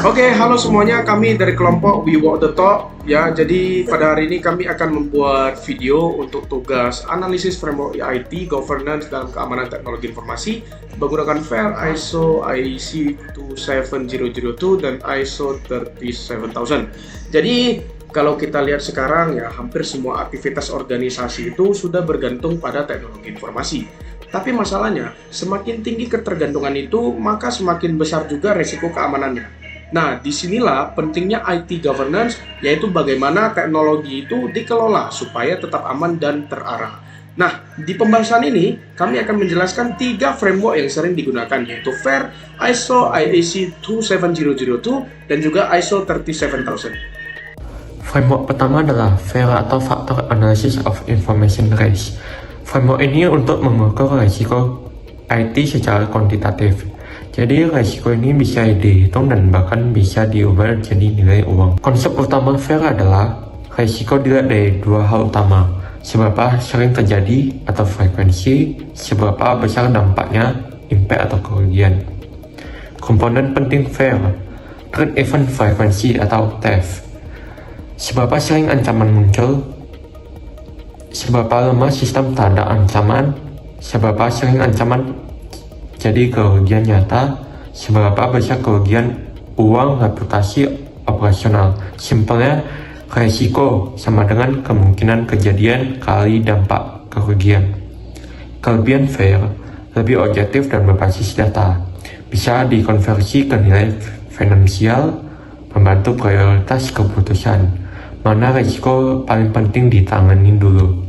Oke, halo semuanya. Kami dari kelompok We Walk the Talk. Ya, jadi pada hari ini kami akan membuat video untuk tugas analisis framework IT, governance, dan keamanan teknologi informasi menggunakan FAIR, ISO IEC 27002 dan ISO 37000. Jadi kalau kita lihat sekarang ya, hampir semua aktivitas organisasi itu sudah bergantung pada teknologi informasi. Tapi masalahnya, semakin tinggi ketergantungan itu, maka semakin besar juga resiko keamanannya. Nah, disinilah pentingnya IT governance, yaitu bagaimana teknologi itu dikelola supaya tetap aman dan terarah. Nah, di pembahasan ini, kami akan menjelaskan 3 framework yang sering digunakan, yaitu FAIR, ISO IEC 27002, dan juga ISO 37000. Framework pertama adalah FAIR atau Factor Analysis of Information Risk. Framework ini untuk mengukur risiko IT secara kuantitatif. Jadi risiko ini bisa dihitung dan bahkan bisa diubah jadi nilai uang. Konsep utama FAIR adalah risiko dilihat dari 2 hal utama: seberapa sering terjadi atau frekuensi, seberapa besar dampaknya, impact atau kerugian. Komponen penting FAIR: Threat Event Frequency atau TEF. Seberapa sering ancaman muncul, seberapa lemah sistem terhadap ancaman, seberapa sering ancaman jadi kerugian nyata, seberapa besar kerugian uang, reputasi, operasional. Simpelnya, risiko sama dengan kemungkinan kejadian kali dampak kerugian. Kelebihan FAIR lebih objektif dan berbasis data, bisa dikonversi ke nilai finansial, membantu prioritas keputusan mana risiko paling penting ditangani dulu.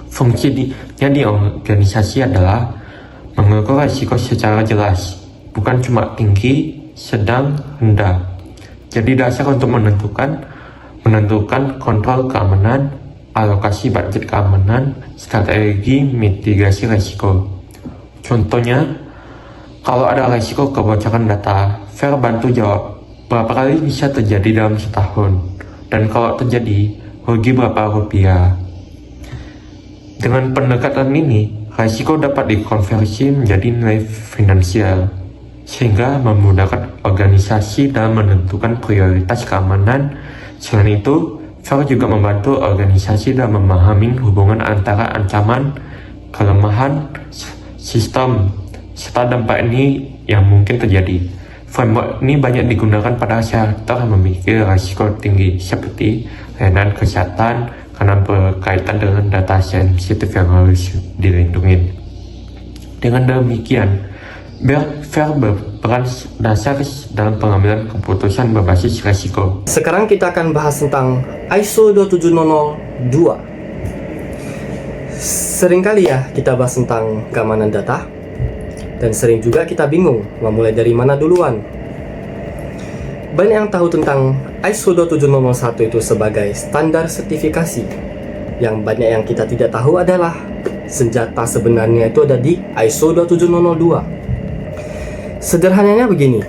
Fungsinya di organisasi adalah mengukur risiko secara jelas, bukan cuma tinggi, sedang, rendah. Jadi dasar untuk menentukan kontrol keamanan, alokasi budget keamanan, strategi mitigasi risiko. Contohnya, kalau ada risiko kebocoran data, FAIR bantu jawab berapa kali bisa terjadi dalam setahun, dan kalau terjadi, rugi berapa rupiah. Dengan pendekatan ini, risiko dapat dikonversi menjadi nilai finansial, sehingga memudahkan organisasi dalam menentukan prioritas keamanan. Selain itu, FAIR juga membantu organisasi dalam memahami hubungan antara ancaman, kelemahan, sistem, serta dampak ini yang mungkin terjadi. Framework ini banyak digunakan pada sektor yang memiliki risiko tinggi, seperti layanan kesehatan, karena berkaitan dengan data sensitif yang harus dilindungi. Dengan demikian, FAIR berperan dasar dalam pengambilan keputusan berbasis risiko. Sekarang kita akan bahas tentang ISO 27002. Seringkali ya kita bahas tentang keamanan data, dan sering juga kita bingung mau mulai dari mana duluan. Banyak yang tahu tentang ISO 27001 itu sebagai standar sertifikasi. Yang banyak yang kita tidak tahu adalah senjata sebenarnya itu ada di ISO 27002. Sederhananya begini,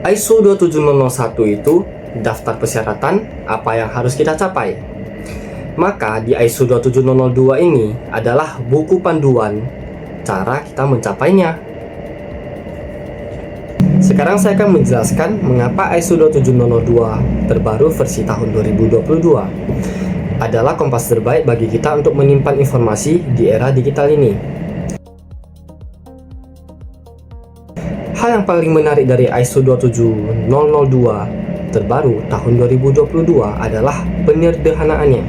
ISO 27001 itu daftar persyaratan apa yang harus kita capai. Maka di ISO 27002 ini adalah buku panduan cara kita mencapainya. Sekarang saya akan menjelaskan mengapa ISO 27002 terbaru versi tahun 2022 adalah kompas terbaik bagi kita untuk menyimpan informasi di era digital ini. Hal yang paling menarik dari ISO 27002 terbaru tahun 2022 adalah penyederhanaannya.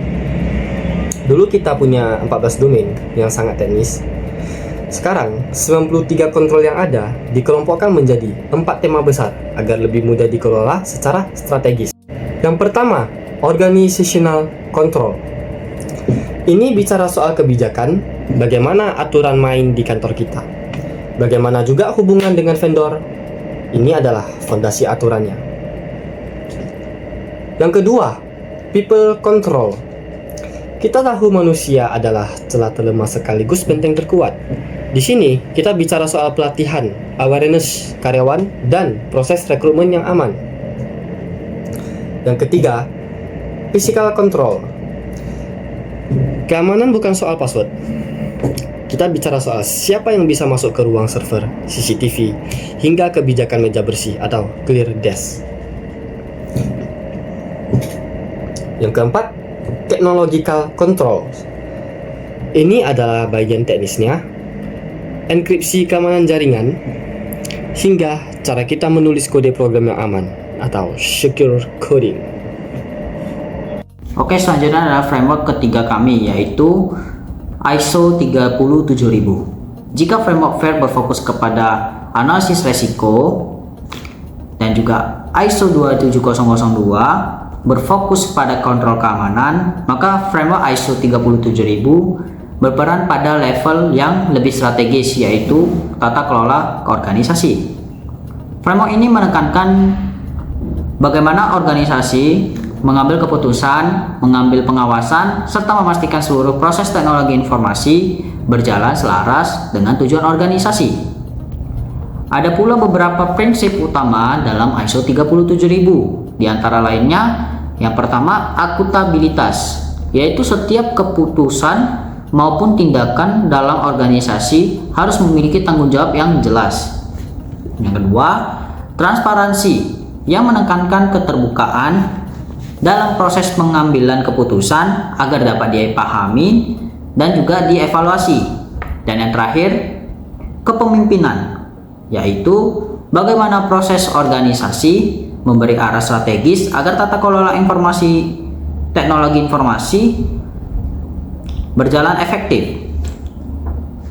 Dulu kita punya 14 domain yang sangat teknis. Sekarang, 93 kontrol yang ada dikelompokkan menjadi 4 tema besar agar lebih mudah dikelola secara strategis. Yang pertama, Organizational Control. Ini bicara soal kebijakan, bagaimana aturan main di kantor kita. Bagaimana juga hubungan dengan vendor. Ini adalah fondasi aturannya. Yang kedua, People Control. Kita tahu manusia adalah celah terlemah sekaligus benteng terkuat. Di sini kita bicara soal pelatihan, awareness karyawan, dan proses rekrutmen yang aman. Yang ketiga, physical control. Keamanan bukan soal password. kita bicara soal siapa yang bisa masuk ke ruang server, CCTV, hingga kebijakan meja bersih atau clear desk. Yang keempat, technological control. Ini adalah bagian teknisnya, enkripsi keamanan jaringan, hingga cara kita menulis kode program yang aman atau secure coding. Oke, selanjutnya adalah framework ketiga kami, yaitu ISO 37000. Jika framework FAIR berfokus kepada analisis resiko dan juga ISO 27002 berfokus pada kontrol keamanan, maka framework ISO 37000 berperan pada level yang lebih strategis, yaitu tata kelola organisasi. Framework ini menekankan bagaimana organisasi mengambil keputusan, mengambil pengawasan, serta memastikan seluruh proses teknologi informasi berjalan selaras dengan tujuan organisasi. Ada pula beberapa prinsip utama dalam ISO 37000, di antara lainnya, yang pertama, akuntabilitas, yaitu setiap keputusan maupun tindakan dalam organisasi harus memiliki tanggung jawab yang jelas. Yang kedua, transparansi, yang menekankan keterbukaan dalam proses pengambilan keputusan agar dapat dipahami dan juga dievaluasi. Dan yang terakhir, kepemimpinan, yaitu bagaimana proses organisasi memberi arah strategis agar tata kelola teknologi informasi berjalan efektif.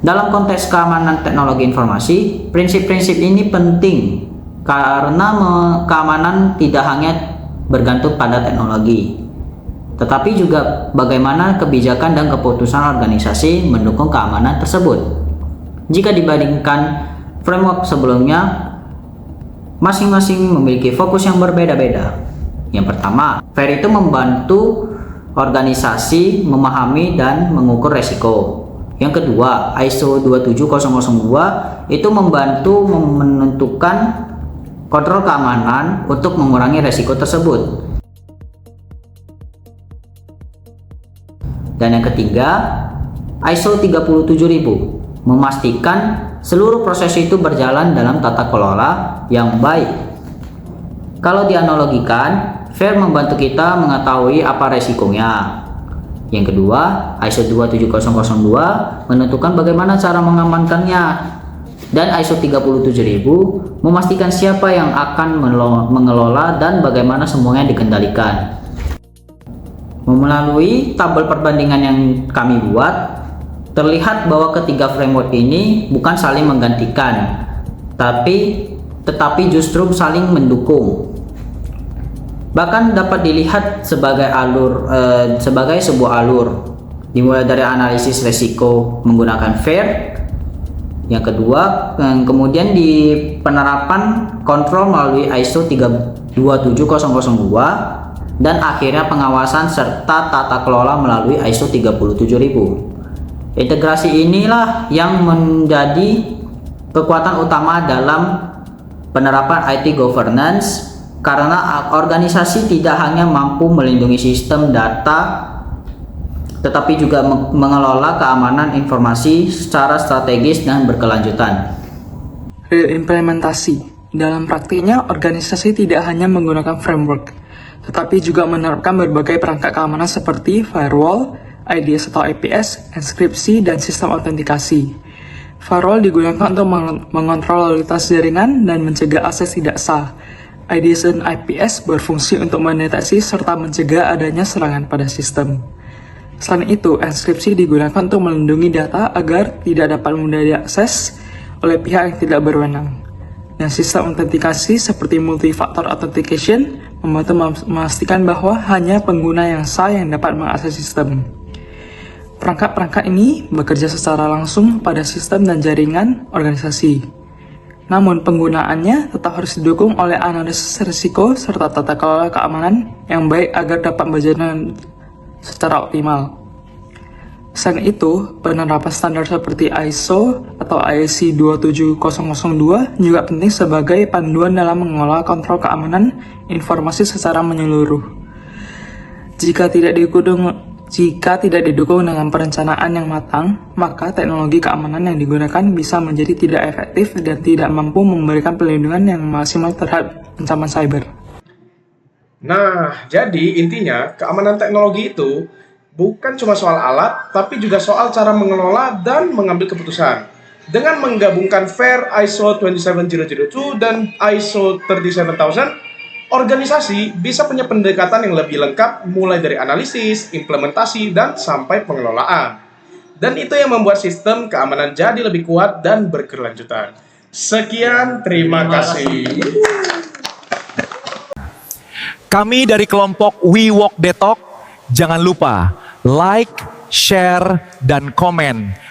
Dalam konteks keamanan teknologi informasi, prinsip-prinsip ini penting karena keamanan tidak hanya bergantung pada teknologi, tetapi juga bagaimana kebijakan dan keputusan organisasi mendukung keamanan tersebut. Jika dibandingkan framework sebelumnya, masing-masing memiliki fokus yang berbeda-beda. Yang pertama, FAIR itu membantu organisasi memahami dan mengukur resiko. Yang kedua, ISO 27002 itu membantu menentukan kontrol keamanan untuk mengurangi resiko tersebut. Dan yang ketiga, ISO 37000 memastikan seluruh proses itu berjalan dalam tata kelola yang baik. Kalau dianalogikan, FAIR membantu kita mengetahui apa resikonya. Yang kedua, ISO 27002 menentukan bagaimana cara mengamankannya. Dan ISO 37000 memastikan siapa yang akan mengelola dan bagaimana semuanya dikendalikan. Melalui tabel perbandingan yang kami buat, terlihat bahwa ketiga framework ini bukan saling menggantikan, tetapi justru saling mendukung. Bahkan dapat dilihat sebagai sebuah alur, dimulai dari analisis resiko menggunakan FAIR. Yang kedua, kemudian di penerapan kontrol melalui ISO 27002, dan akhirnya pengawasan serta tata kelola melalui ISO 37000. Integrasi inilah yang menjadi kekuatan utama dalam penerapan IT governance, karena organisasi tidak hanya mampu melindungi sistem data, tetapi juga mengelola keamanan informasi secara strategis dan berkelanjutan. Reimplementasi. Dalam praktiknya, organisasi tidak hanya menggunakan framework, tetapi juga menerapkan berbagai perangkat keamanan seperti firewall, IDS atau IPS, enkripsi, dan sistem autentikasi. Firewall digunakan untuk mengontrol lalu lintas jaringan dan mencegah akses tidak sah. IDS dan IPS berfungsi untuk mendeteksi serta mencegah adanya serangan pada sistem. Selain itu, enkripsi digunakan untuk melindungi data agar tidak dapat mudah diakses oleh pihak yang tidak berwenang. Dan sistem autentikasi seperti multi-factor authentication membantu memastikan bahwa hanya pengguna yang sah yang dapat mengakses sistem. Perangkat-perangkat ini bekerja secara langsung pada sistem dan jaringan organisasi. Namun penggunaannya tetap harus didukung oleh analisis risiko serta tata kelola keamanan yang baik agar dapat berjalan secara optimal. Selain itu, penerapan standar seperti ISO atau IEC 27002 juga penting sebagai panduan dalam mengelola kontrol keamanan informasi secara menyeluruh. Jika tidak Jika tidak didukung dengan perencanaan yang matang, maka teknologi keamanan yang digunakan bisa menjadi tidak efektif dan tidak mampu memberikan perlindungan yang maksimal terhadap ancaman cyber. Nah, jadi intinya keamanan teknologi itu bukan cuma soal alat, tapi juga soal cara mengelola dan mengambil keputusan. Dengan menggabungkan FAIR ISO 27002 dan ISO 37000, organisasi bisa punya pendekatan yang lebih lengkap mulai dari analisis, implementasi, dan sampai pengelolaan. Dan itu yang membuat sistem keamanan jadi lebih kuat dan berkelanjutan. Sekian, terima kasih. Kami dari kelompok We Walk the Talk, jangan lupa like, share, dan komen